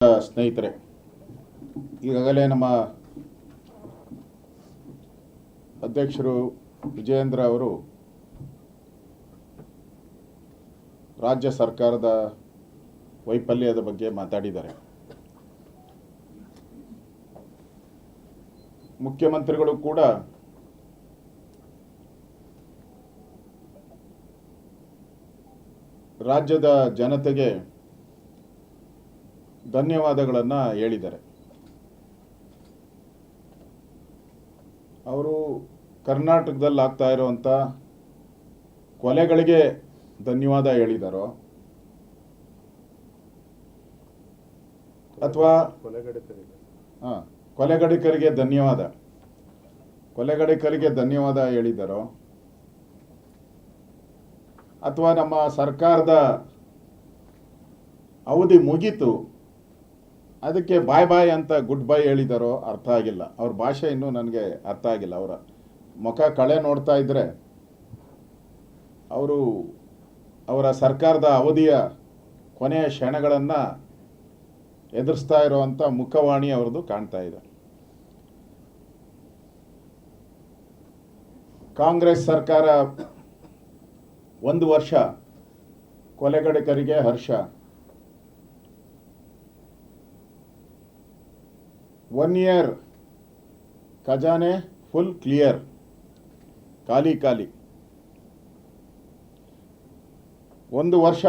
ಸ್ನೇಹಿತರೆ, ಈಗಾಗಲೇ ನಮ್ಮ ಅಧ್ಯಕ್ಷರು ವಿಜಯೇಂದ್ರ ಅವರು ರಾಜ್ಯ ಸರ್ಕಾರದ ವೈಫಲ್ಯದ ಬಗ್ಗೆ ಮಾತಾಡಿದ್ದಾರೆ. ಮುಖ್ಯಮಂತ್ರಿಗಳು ಕೂಡ ರಾಜ್ಯದ ಜನತೆಗೆ ಧನ್ಯವಾದಗಳನ್ನು ಹೇಳಿದ್ದಾರೆ. ಅವರು ಕರ್ನಾಟಕದಲ್ಲಿ ಆಗ್ತಾ ಇರುವಂಥ ಕೊಲೆಗಳಿಗೆ ಧನ್ಯವಾದ ಹೇಳಿದಾರೋ ಅಥವಾ ಕೊಲೆಗಡಿಕರಿಗೆ ಧನ್ಯವಾದ ಹೇಳಿದಾರೋ ಅಥವಾ ನಮ್ಮ ಸರ್ಕಾರದ ಅವಧಿ ಮುಗೀತು ಅದಕ್ಕೆ ಬಾಯ್ ಬಾಯ್ ಅಂತ ಗುಡ್ ಬೈ ಹೇಳಿದಾರೋ ಅರ್ಥ ಆಗಿಲ್ಲ. ಅವ್ರ ಭಾಷೆ ಇನ್ನೂ ನನಗೆ ಅರ್ಥ ಆಗಿಲ್ಲ. ಅವರ ಮುಖ ಕಳೆ ನೋಡ್ತಾ ಇದ್ದರೆ ಅವರು ಅವರ ಸರ್ಕಾರದ ಅವಧಿಯ ಕೊನೆಯ ಕ್ಷಣಗಳನ್ನು ಎದುರಿಸ್ತಾ ಇರುವಂಥ ಮುಖವಾಣಿ ಅವ್ರದ್ದು ಕಾಣ್ತಾ ಇದೆ. ಕಾಂಗ್ರೆಸ್ ಸರ್ಕಾರ 1 ವರ್ಷ ಕೊಲೆಗಡಿಕರಿಗೆ ಹರ್ಷ, 1 ಇಯರ್ ಖಜಾನೆ ಫುಲ್ ಕ್ಲಿಯರ್, ಖಾಲಿ 1 ವರ್ಷ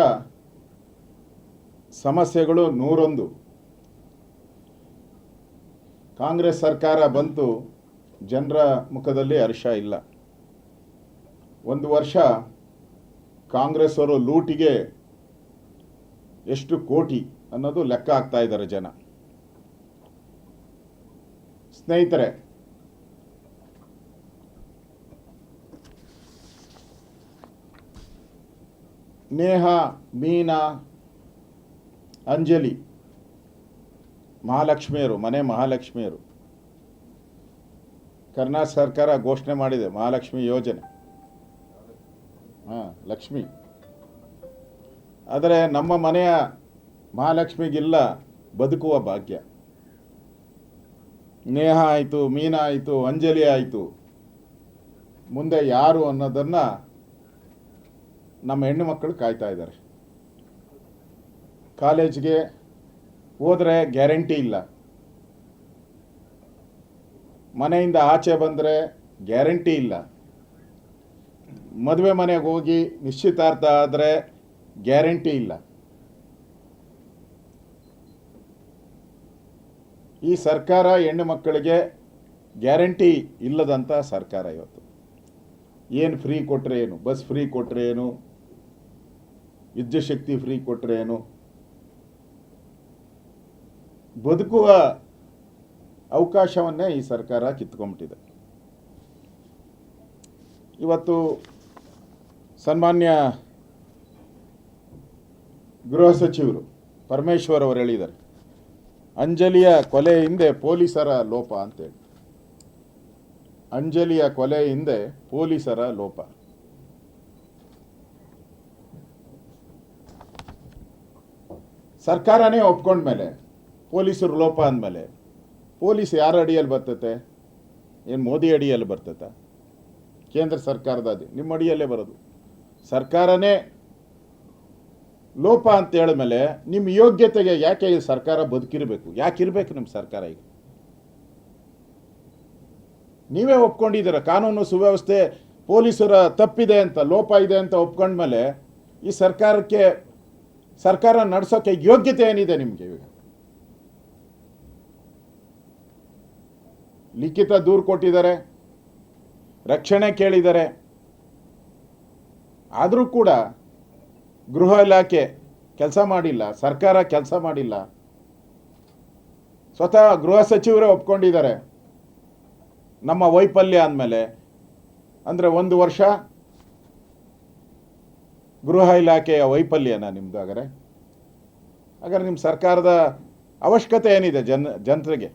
ಸಮಸ್ಯೆಗಳು 101. ಕಾಂಗ್ರೆಸ್ ಸರ್ಕಾರ ಬಂತು, ಜನರ ಮುಖದಲ್ಲಿ ಹರ್ಷ ಇಲ್ಲ. 1 ವರ್ಷ ಕಾಂಗ್ರೆಸ್ ಅವರು ಲೂಟಿಗೆ ಎಷ್ಟು ಕೋಟಿ ಅನ್ನೋದು ಲೆಕ್ಕ ಹಾಕ್ತಾ ಇದ್ದಾರೆ ಜನ. ಸ್ನೇಹಿತರೆ, ನೇಹಾ, ಮೀನಾ, ಅಂಜಲಿ ಮಹಾಲಕ್ಷ್ಮಿಯರು, ಮನೆ ಮಹಾಲಕ್ಷ್ಮಿಯರು. ಕರ್ನಾಟಕ ಸರ್ಕಾರ ಘೋಷಣೆ ಮಾಡಿದೆ ಮಹಾಲಕ್ಷ್ಮಿ ಯೋಜನೆ. ಲಕ್ಷ್ಮಿ. ಆದರೆ ನಮ್ಮ ಮನೆಯ ಮಹಾಲಕ್ಷ್ಮಿಗಿಲ್ಲ ಬದುಕುವ ಭಾಗ್ಯ. ನೇಹಾ ಆಯಿತು, ಮೀನಾ ಆಯಿತು, ಅಂಜಲಿ ಆಯಿತು, ಮುಂದೆ ಯಾರು ಅನ್ನೋದನ್ನು ನಮ್ಮ ಹೆಣ್ಣು ಮಕ್ಕಳು ಕಾಯ್ತಾ ಇದ್ದಾರೆ. ಕಾಲೇಜ್ಗೆ ಹೋದರೆ ಗ್ಯಾರಂಟಿ ಇಲ್ಲ, ಮನೆಯಿಂದ ಆಚೆ ಬಂದರೆ ಗ್ಯಾರಂಟಿ ಇಲ್ಲ, ಮದುವೆ ಮನೆಗೆ ಹೋಗಿ ನಿಶ್ಚಿತಾರ್ಥ ಆದರೆ ಗ್ಯಾರಂಟಿ ಇಲ್ಲ. ಈ ಸರ್ಕಾರ ಹೆಣ್ಣು ಮಕ್ಕಳಿಗೆ ಗ್ಯಾರಂಟಿ ಇಲ್ಲದಂಥ ಸರ್ಕಾರ ಇವತ್ತು. ಏನು ಫ್ರೀ ಕೊಟ್ಟರೆ ಏನು, ಬಸ್ ಫ್ರೀ ಕೊಟ್ಟರೆ ಏನು, ವಿದ್ಯುತ್ ಶಕ್ತಿ ಫ್ರೀ ಕೊಟ್ಟರೆ ಏನು, ಬದುಕುವ ಅವಕಾಶವನ್ನೇ ಈ ಸರ್ಕಾರ ಕಿತ್ಕೊಂಡ್ಬಿಟ್ಟಿದೆ. ಇವತ್ತು ಸನ್ಮಾನ್ಯ ಗೃಹ ಸಚಿವರು ಪರಮೇಶ್ವರ್ ಅವರು ಹೇಳಿದ್ದಾರೆ, ಅಂಜಲಿಯ ಕೊಲೆ ಹಿಂದೆ ಪೊಲೀಸರ ಲೋಪ ಅಂತೇಳಿ. ಅಂಜಲಿಯ ಕೊಲೆ ಹಿಂದೆ ಪೊಲೀಸರ ಲೋಪ. ಸರ್ಕಾರನೇ ಒಪ್ಕೊಂಡ್ಮೇಲೆ ಪೊಲೀಸರು ಲೋಪ ಅಂದಮೇಲೆ ಪೊಲೀಸ್ ಯಾರ ಅಡಿಯಲ್ಲಿ ಬರ್ತತೆ? ಏನು ಮೋದಿ ಅಡಿಯಲ್ಲಿ ಬರ್ತತೆ? ಕೇಂದ್ರ ಸರ್ಕಾರದ ನಿಮ್ಮ ಅಡಿಯಲ್ಲೇ ಬರೋದು. ಸರ್ಕಾರನೇ ಲೋಪ ಅಂತ ಹೇಳಿದ್ಮೇಲೆ ನಿಮ್ಮ ಯೋಗ್ಯತೆಗೆ ಯಾಕೆ ಈ ಸರ್ಕಾರ ಬದುಕಿರಬೇಕು? ಯಾಕಿರಬೇಕು ನಿಮ್ಮ ಸರ್ಕಾರ? ಈಗ ನೀವೇ ಒಪ್ಕೊಂಡಿದ್ದೀರ ಕಾನೂನು ಸುವ್ಯವಸ್ಥೆ ಪೊಲೀಸರ ತಪ್ಪಿದೆ ಅಂತ, ಲೋಪ ಇದೆ ಅಂತ ಒಪ್ಕೊಂಡ್ಮೇಲೆ ಈ ಸರ್ಕಾರ ನಡೆಸೋಕ್ಕೆ ಯೋಗ್ಯತೆ ಏನಿದೆ ನಿಮಗೆ? ಈಗ ಲಿಖಿತ ದೂರು ಕೊಟ್ಟಿದ್ದಾರೆ, ರಕ್ಷಣೆ ಕೇಳಿದ್ದಾರೆ, ಆದರೂ ಕೂಡ ಗೃಹ ಇಲಾಖೆ ಕೆಲಸ ಮಾಡಿಲ್ಲ, ಸರ್ಕಾರ ಕೆಲಸ ಮಾಡಿಲ್ಲ. ಸ್ವತಃ ಗೃಹ ಸಚಿವರೇ ಒಪ್ಕೊಂಡಿದ್ದಾರೆ ನಮ್ಮ ವೈಫಲ್ಯ ಅಂದಮೇಲೆ. ಅಂದರೆ 1 ವರ್ಷ ಗೃಹ ಇಲಾಖೆಯ ವೈಫಲ್ಯನ ನಿಮ್ಮದು? ಹಾಗಾದ್ರೆ ನಿಮ್ಮ ಸರ್ಕಾರದ ಅವಶ್ಯಕತೆ ಏನಿದೆ ಜನರಿಗೆ?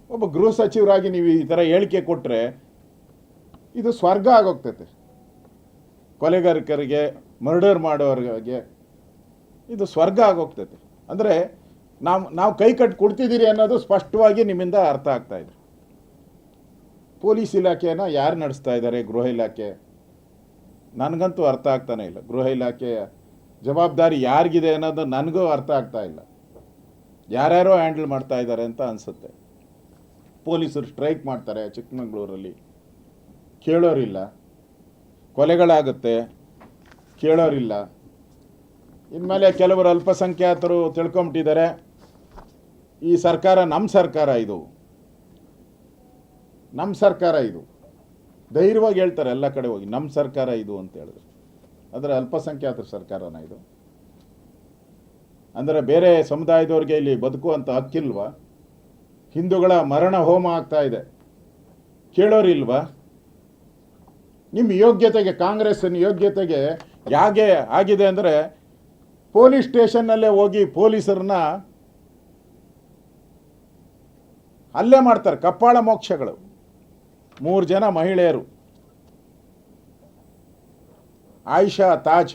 ಒಬ್ಬ ಗೃಹ ಸಚಿವರಾಗಿ ನೀವು ಈ ಥರ ಹೇಳಿಕೆ ಕೊಟ್ಟರೆ ಇದು ಸ್ವರ್ಗ ಆಗೋಗ್ತೈತೆ. ಕೊಲೆಗಾರರಿಗೆ, ಮರ್ಡರ್ ಮಾಡೋರಿಗೆ ಇದು ಸ್ವರ್ಗ ಆಗೋಗ್ತೈತೆ. ಅಂದರೆ ನಾವು ಕೈ ಕಟ್ಟಿ ಕೊಡ್ತಿದ್ದೀರಿ ಅನ್ನೋದು ಸ್ಪಷ್ಟವಾಗಿ ನಿಮ್ಮಿಂದ ಅರ್ಥ ಆಗ್ತಾ ಇದೆ. ಪೊಲೀಸ್ ಇಲಾಖೆನ ಯಾರು ನಡೆಸ್ತಾ ಇದ್ದಾರೆ? ಗೃಹ ಇಲಾಖೆ. ನನಗಂತೂ ಅರ್ಥ ಆಗ್ತಾನೆ ಇಲ್ಲ. ಗೃಹ ಇಲಾಖೆಯ ಜವಾಬ್ದಾರಿ ಯಾರಿಗಿದೆ ಅನ್ನೋದು ನನಗೂ ಅರ್ಥ ಆಗ್ತಾ ಇಲ್ಲ. ಯಾರ್ಯಾರೋ ಹ್ಯಾಂಡಲ್ ಮಾಡ್ತಾ ಇದ್ದಾರೆ ಅಂತ ಅನಿಸುತ್ತೆ. ಪೊಲೀಸರು ಸ್ಟ್ರೈಕ್ ಮಾಡ್ತಾರೆ ಚಿಕ್ಕಮಗಳೂರಲ್ಲಿ, ಕೇಳೋರಿಲ್ಲ. ಕೊಲೆಗಳಾಗುತ್ತೆ, ಕೇಳೋರಿಲ್ಲ. ಇನ್ಮೇಲೆ ಕೆಲವರು ಅಲ್ಪಸಂಖ್ಯಾತರು ತಿಳ್ಕೊಂಬಿಟ್ಟಿದ್ದಾರೆ, ಈ ಸರ್ಕಾರ ನಮ್ಮ ಸರ್ಕಾರ, ಇದು ನಮ್ಮ ಸರ್ಕಾರ, ಇದು ಧೈರ್ಯವಾಗಿ ಹೇಳ್ತಾರೆ ಎಲ್ಲ ಕಡೆ ಹೋಗಿ, ನಮ್ಮ ಸರ್ಕಾರ ಇದು ಅಂತ ಹೇಳಿದ್ರು. ಅಂದರೆ ಅಲ್ಪಸಂಖ್ಯಾತರ ಸರ್ಕಾರನ ಇದು? ಅಂದರೆ ಬೇರೆ ಸಮುದಾಯದವ್ರಿಗೆ ಇಲ್ಲಿ ಬದುಕುವಂಥ ಹಕ್ಕಿಲ್ವಾ? ಹಿಂದೂಗಳ ಮರಣ ಹೋಮ ಆಗ್ತಾ ಇದೆ, ಕೇಳೋರಿಲ್ವಾ? ನಿಮ್ಮ ಯೋಗ್ಯತೆಗೆ, ಕಾಂಗ್ರೆಸ್ಸಿನ ಯೋಗ್ಯತೆಗೆ ಯಾಕೆ ಆಗಿದೆ ಅಂದರೆ, ಪೊಲೀಸ್ ಸ್ಟೇಷನ್ನಲ್ಲೇ ಹೋಗಿ ಪೊಲೀಸರನ್ನ ಹಲ್ಲೆ ಮಾಡ್ತಾರೆ, ಕಪ್ಪಾಳ ಮೋಕ್ಷಗಳು. 3 ಜನ ಮಹಿಳೆಯರು, ಆಯಿಷಾ ತಾಜ್,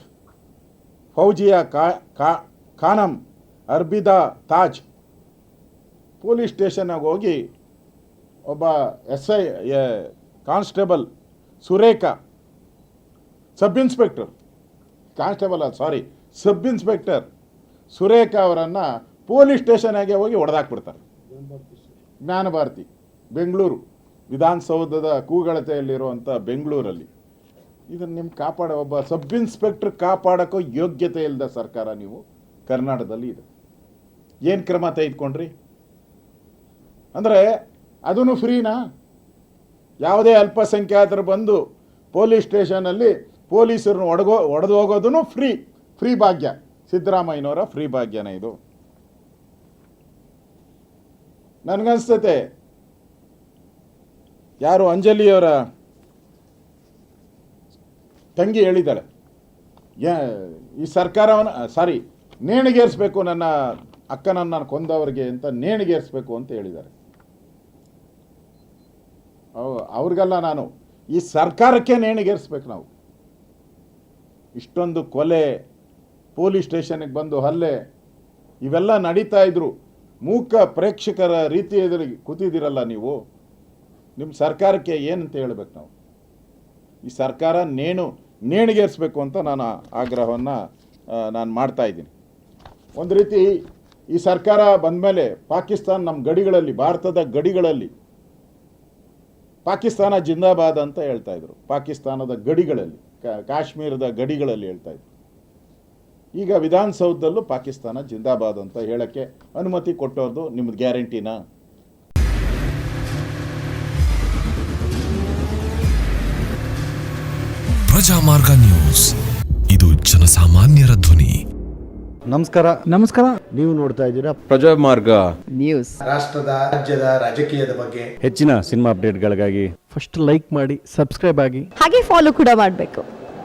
ಫೌಜಿಯಾ ಖಾನಂ, ಅರ್ಬಿದಾ ತಾಜ್ ಪೊಲೀಸ್ ಸ್ಟೇಷನ್ನಾಗ ಹೋಗಿ ಒಬ್ಬ SI constable Surekha, sub inspector, constable sorry sub inspector Surekha ಅವರನ್ನು ಪೊಲೀಸ್ ಸ್ಟೇಷನ್ಗೆ ಹೋಗಿ ಹೊಡೆದಾಕ್ಬಿಡ್ತಾರೆ. ಜ್ಞಾನಭಾರತಿ, ಬೆಂಗಳೂರು, ವಿಧಾನಸೌಧದ ಕೂಗಳತೆಯಲ್ಲಿರುವಂಥ ಬೆಂಗಳೂರಲ್ಲಿ. ಇದನ್ನು ನಿಮ್ಮ ಒಬ್ಬ ಸಬ್ ಇನ್ಸ್ಪೆಕ್ಟರ್ ಕಾಪಾಡೋಕ್ಕೂ ಯೋಗ್ಯತೆ ಇಲ್ಲದ ಸರ್ಕಾರ ನೀವು ಕರ್ನಾಟಕದಲ್ಲಿ ಇದೆ. ಏನು ಕ್ರಮ ತೆಗೆದುಕೊಂಡ್ರಿ? ಅಂದರೆ ಅದೂ ಫ್ರೀನಾ? ಯಾವುದೇ ಅಲ್ಪಸಂಖ್ಯಾತರು ಬಂದು ಪೊಲೀಸ್ ಸ್ಟೇಷನಲ್ಲಿ ಪೊಲೀಸರನ್ನು ಹೊಡೆದು ಹೋಗೋದೂ ಫ್ರೀ ಭಾಗ್ಯ. ಸಿದ್ದರಾಮಯ್ಯನವರ ಫ್ರೀ ಭಾಗ್ಯನ ಇದು? ನನಗನ್ಸ್ತತೆ ಯಾರು ಅಂಜಲಿಯವರ ತಂಗಿ ಹೇಳಿದ್ದಾಳೆ, ಈ ಸರ್ಕಾರವನ್ನು ನೇಣಿಗೇರಿಸಬೇಕು, ನನ್ನ ಅಕ್ಕನನ್ನು ಕೊಂದವರಿಗೆ ಅಂತ ನೇಣಿಗೇರಿಸಬೇಕು ಅಂತ ಹೇಳಿದ್ದಾರೆ. ಅವ್ರಿಗೆಲ್ಲ ನಾನು ಈ ಸರ್ಕಾರಕ್ಕೆ ನೇಣಿಗೇರಿಸ್ಬೇಕು. ನಾವು ಇಷ್ಟೊಂದು ಕೊಲೆ, ಪೊಲೀಸ್ ಸ್ಟೇಷನ್ಗೆ ಬಂದು ಹಲ್ಲೆ, ಇವೆಲ್ಲ ನಡೀತಾ ಇದ್ರು ಮೂಕ ಪ್ರೇಕ್ಷಕರ ರೀತಿಯಲ್ಲಿ ಕೂತಿದ್ದೀರಲ್ಲ ನೀವು. ನಿಮ್ಮ ಸರ್ಕಾರಕ್ಕೆ ಏನಂತ ಹೇಳಬೇಕು ನಾವು? ಈ ಸರ್ಕಾರ ನೇಣಿಗೇರಿಸಬೇಕು ಅಂತ ನಾನು ಆಗ್ರಹವನ್ನು ನಾನು ಮಾಡ್ತಾ ಇದ್ದೀನಿ. ಒಂದು ರೀತಿ ಈ ಸರ್ಕಾರ ಬಂದ ಮೇಲೆ ಪಾಕಿಸ್ತಾನ ನಮ್ಮ ಗಡಿಗಳಲ್ಲಿ, ಭಾರತದ ಗಡಿಗಳಲ್ಲಿ ಪಾಕಿಸ್ತಾನ ಜಿಂದಾಬಾದ್ ಅಂತ ಹೇಳ್ತಾ ಇದ್ರು. ಪಾಕಿಸ್ತಾನದ ಗಡಿಗಳಲ್ಲಿ, ಕಾಶ್ಮೀರದ ಗಡಿಗಳಲ್ಲಿ ಹೇಳ್ತಾ ಇದ್ರು. ಈಗ ವಿಧಾನಸೌಧದಲ್ಲೂ ಪಾಕಿಸ್ತಾನ ಜಿಂದಾಬಾದ್ ಅಂತ ಹೇಳಕ್ಕೆ ಅನುಮತಿ ಕೊಟ್ಟೋದು ನಿಮ್ಮದು ಗ್ಯಾರಂಟಿನಾ? ಪ್ರಜಾಮಾರ್ಗ ನ್ಯೂಸ್, ಇದು ಜನಸಾಮಾನ್ಯರ ಧ್ವನಿ. ನಮಸ್ಕಾರ. ನೀವು ನೋಡ್ತಾ ಇದ್ದೀರಾ ಪ್ರಜಾಮಾರ್ಗ ನ್ಯೂಸ್. ರಾಷ್ಟ್ರದ, ರಾಜ್ಯದ, ರಾಜಕೀಯದ ಬಗ್ಗೆ ಹೆಚ್ಚಿನ ಸಿನಿಮಾ ಅಪ್ಡೇಟ್ಗಳಿಗಾಗಿ ಫಸ್ಟ್ ಲೈಕ್ ಮಾಡಿ, ಸಬ್ಸ್ಕ್ರೈಬ್ ಆಗಿ, ಹಾಗೆ ಫಾಲೋ ಕೂಡ ಮಾಡಬೇಕು.